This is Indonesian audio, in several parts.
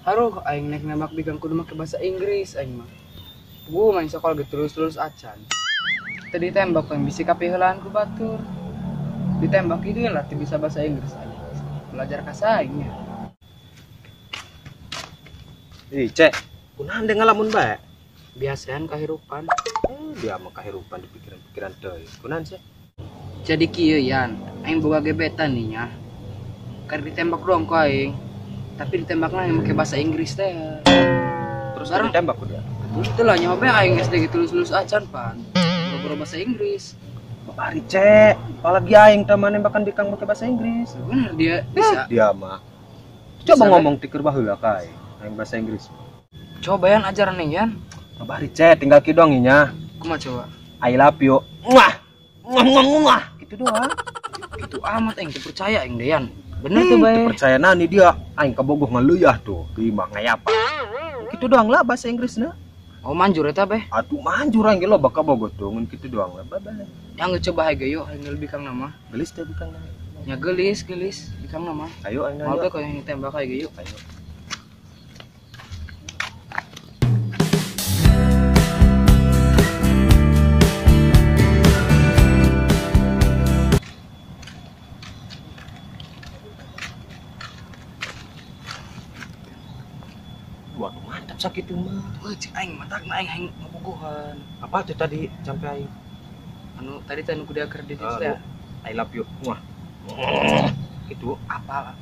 Haruh aing naik nembak bigang kudu make bahasa Inggris aing mah. Gua main sekolah gitu terus acan. Tadi tembak yang bisi kapi heulaan ku batur. Ditembak itu lah teu bisa bahasa Inggris aing. Belajar ka saingnya. Ih, Cek, kunahan deh ngalamun bae. Biasaan kahirupan. Dia mah kahirupan di pikiran-pikiran teh. Kunahan sih? Jadi kieu yan, aing boga gebetan nih nya. Keur ditembak doang ku aing. Tapi ditembaknya yang pakai bahasa Inggris teh. Terus barang ditembak ku dia. Itulah nyoba aing SD gitu lulus acan pan. Boro bahasa Inggris. Bari Cek, apalagi aing teh nembakan bikang pakai bahasa Inggris. Bener dia bisa. Dia mah. Coba ngomong ti keur baheula ka aing bahasa Inggris. Coba yan ajaran nih yan. Bari Cek, tinggal kidong nya. Kumaha coba? I love you. Muah. Muah. Gitu doang. Itu amat aing teu percaya aing dean. Bener tuh bae. Percaya nani dia aing kabogoh ngaluyah tuh. Lima ngayapa. Gitu doang lah bahasa Inggrisna. Oh manjur eta beh. Atuh manjur aing ge loba kabogoh tuh ngan kitu doang lah. Bye. Yang coba hae geus aing lebih kang nama. Gelis teh bikang nama. Nya gelis bikang nama. Ayo aing Mal teh yang tembak hae geus. Ayo. Waduh mantap sakit tuh mah. Wah cik aing mantak na aing ngabogohan. Apa tuh tadi sampai aing? Anu tadi teh nu kudu kredit teh. I love you. Wah. Itu Apal.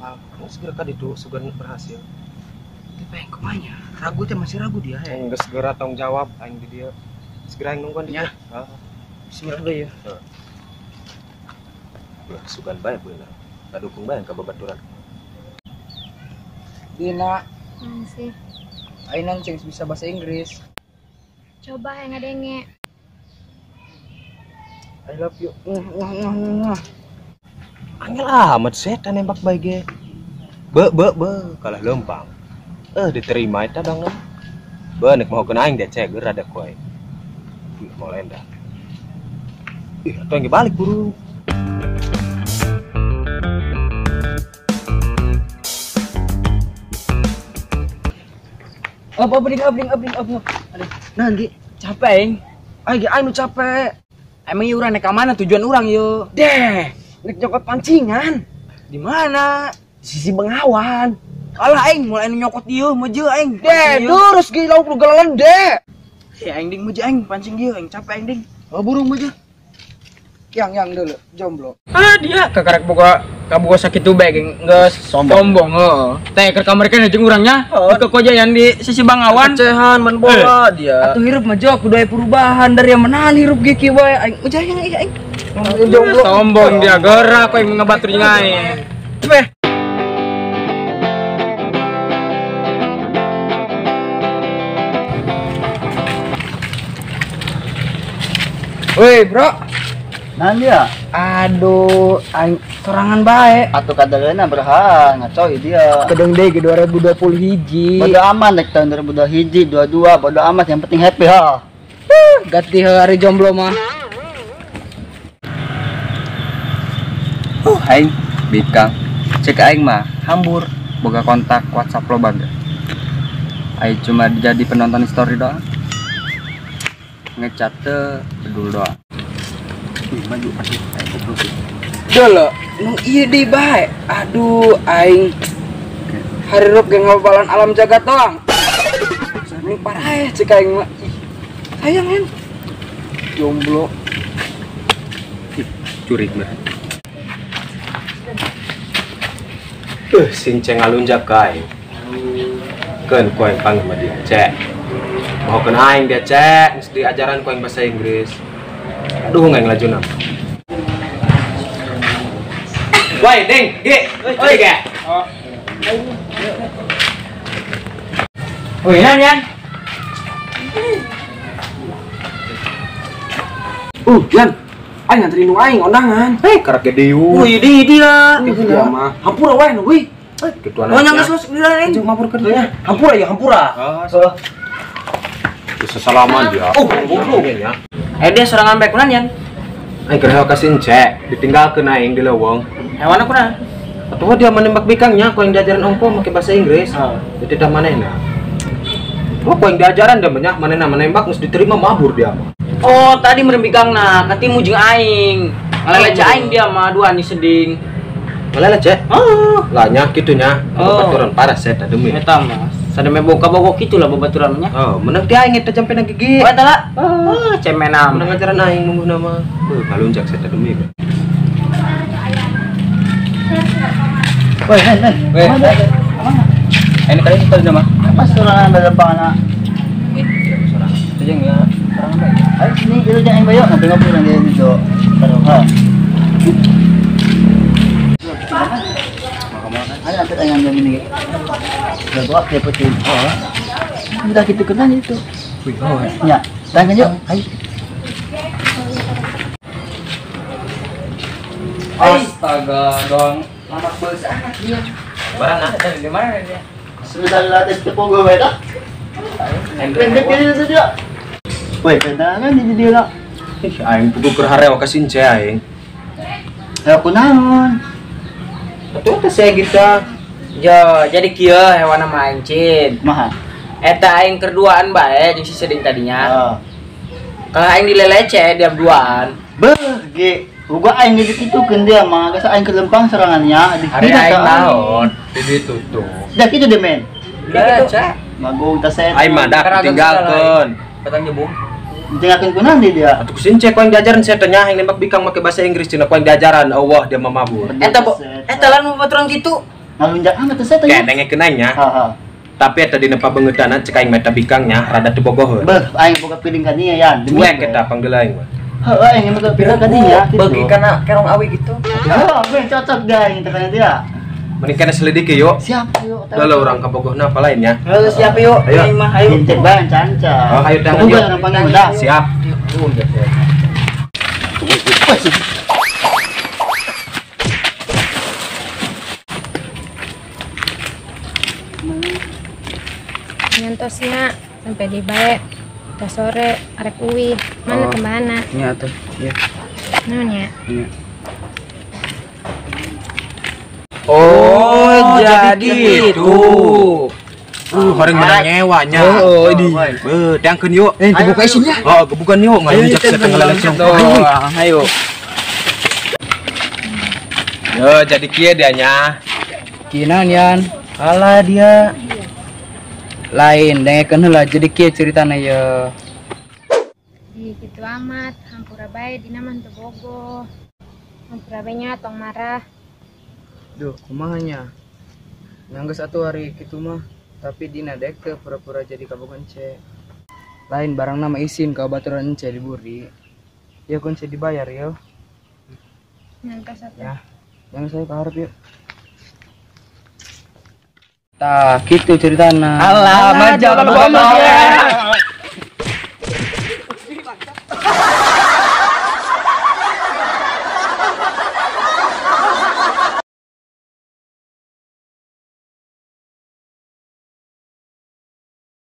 segera ka ditu sugan berhasil. Tapi aing kumanya? Ragu teh masih ragu dia he. Geus segera tanggung jawab aing di dia. Segera aing nungguan di dia. Bismillah deui ya. Heeh. Sugan bae beula. Kadukung bae ka babaturan. Dina sih. Ainan ceng bisa bahasa Inggris. Coba yang ngadenge. I love you. Angel amat setan nembak bae ge. Be kalah lempang. Diterima eta dong. Nek mau kena aing deh cek rada koe. Mau lenda. Atuh yang balik buru. Abling. Aduh, nanti capek aing nu capek. Emang ieu urang nek ka mana tujuan urang yeuh? Deh, nek nyokot pancingan. Di mana? Sisi Bengawan. Alah aing mulai nyokot ieu meuje aing. Deh, terus ge lauk lu galalen deh. Ya aing ding meuje aing pancing ieu aing capek aing ding. Burung meuje. Yang dulu jomblo. Dia kakarek boga kaboga sakit tuh bae geus sombong heuh. Teh keur kamar kana jeung urangnya ke kojayan di sisi Bangawan. Cehan men bola dia. Atuh hirup mah jok kudu aya perubahan dari yang menahan hirup ge kieu bae aing. Ujang aing. Jomblo Sombong dia gerak kok yang ngabatur jeung aing. Beh. Woi, bro. Nanti ya? Aduh, aing sorangan bae. Atau kadalena berhal ngacoy dia. Kedeng deui 2021. Bodo amat nek tahun 2021, 22, bodo amat yang penting happy ha. Ganti hari jomblo mah. Aing bikang. Cek aing mah hambur boga kontak WhatsApp lo baga. Aing cuma jadi penonton story doang. Ngechat teh pedul doang. Maju Dolo, nu ieu deui bae. Aduh, aing harireup ge ngobalan alam jagat doang. Sani parah cek aing mah. Sayang en. Jomblo. Curik mah. Sinceng alunjak kai. Kan kau yang panggil sama dia, cek. Mau kena aing dia cek, mesti ajaran kau yang bahasa Inggris. Aduh, nggak ngelaju nama. Woi, Ding, Ge, oi Ge. Woi, Yan. Yan, aing nganterin nu aing ondangan. Karak gede yuk. Woi, dia. Dia mah. Hampura wae nu, wih. Ketua Oh, nyangga sos bilang Anjing mabur kerjanya. Hampura ya, hampura. Bisa salaman dia. Oh, goblok. Ya. Dia serangan baik kunan, Yan. Aing kira kasihin cek, ditinggalkeun aing di leuweung. Hewan aku nah. Atau dia menembak bikangnya, kau yang diajaran ongko pakai bahasa Inggris. Jadi dah manehna. Oh, kau yang diajaran dia banyak manehna menembak mesti diterima mabur dia mah. Oh, tadi merembikang nah, nanti mujung aing. Ngalele aing dia mah dua nih seding. Malah cek. Oh, Lah nya kitunya. Oh. Baturan parah saya demi. eta mah. Sademe boka-bogok gitulah babaturannya. Oh, menang ti aing eta jampe nang gigi. Oh, eta lah. Oh, cemenam. Menang ajaran aing mungguh nama. Ngalunjak saya demi. Woi, ini tadi kita nama. Pas serangan berdepan nak. Itu ya. Serangan baik. Ayo sini dulu jangan bayok nanti ngobrol nanti itu. Taruh ha. Ayo angkat ayam jam ini. Udah gua kayak putih. Oh. Udah gitu kenal itu. Wih, oh. Ya, tangan yuk. Ayo. Astaga, dong. Mamak bos anak dia. Barang ada di mana dia? Sudah latih tepung gue beda. Pendek itu dia. Woi, pendangan di dia nak. Aing pugu kerharewa kasin cek aing. Aku naon. Atuh teh saya kita. Yo, jadi kieu hewan main cin. Maha. Eta aing kerduaan bae jeung si seding tadinya. Ah. Kalau aing dilelece dia berduaan. Beuh, ge. Uga aing di situ dia mah geus aing ke lempang serangannya. Hari aing naon? Jadi tutup. Dah kitu deh men. Udah cek. Magung tas saya. Aing mah dak tinggalkeun. Petang jebung. Tinggalkeun kunaon di dia. Atuh kusin cek kau yang diajaran saya tanya yang nembak bikang pakai bahasa Inggris cina kau yang diajaran Allah dia mah mabur. Eta lan babaturan kitu. Ngalunjak amat tas saya Kayak tanya. dengekeun aing nya. Ha. Tapi eta dina pabeungeutana cek aing meta bikangnya rada teu bogoheun. Beuh, aing boga piring ka dinya yan. Cuek eta panggil aing mah. Heuh, aing boga piring ka dinya. Bagi kana kerong awi gitu. Oh, gue cocok dah yang tanya dia. Mending kana selidiki yuk. Siap yuk. Lah urang kabogohna apa lainnya. Siap yuk. Ayo. Aing mah ayo. Pintek banget canca. Oh, ayo tangan Tunggu yuk. jangan panggil udah. Siap. Nyantosnya sampai di bae. Udah sore arek uwi. Mana Oh. kemana? Nya tuh. Ya. Naonnya? Oh, jadi gitu. Horeng menang nyewanya. Oh, ini. Diangkeun yuk. Kebuka isinya. Oh, kebukan yuk, ngalunjak setengah langsung. Ayo. Yo, jadi kieu dianya. Kinaon yan? Alah dia. Lain, dengekeun heula jadi kieu ceritana ye. Di gitu amat, hampura bae dina mah teu bogoh. Hampura bae nya tong marah. Duh, kumahanya. Nyanggeus atuh hari kitu mah, tapi dina dek teu pura-pura jadi kabogan ce. Lain barang nama isin ka baturan ce diburi. Ya kun ce dibayar yo. Nyantos atuh. Ya. Yang saya ke harap yuk. Tah, gitu ceritana. Alah, manja kalau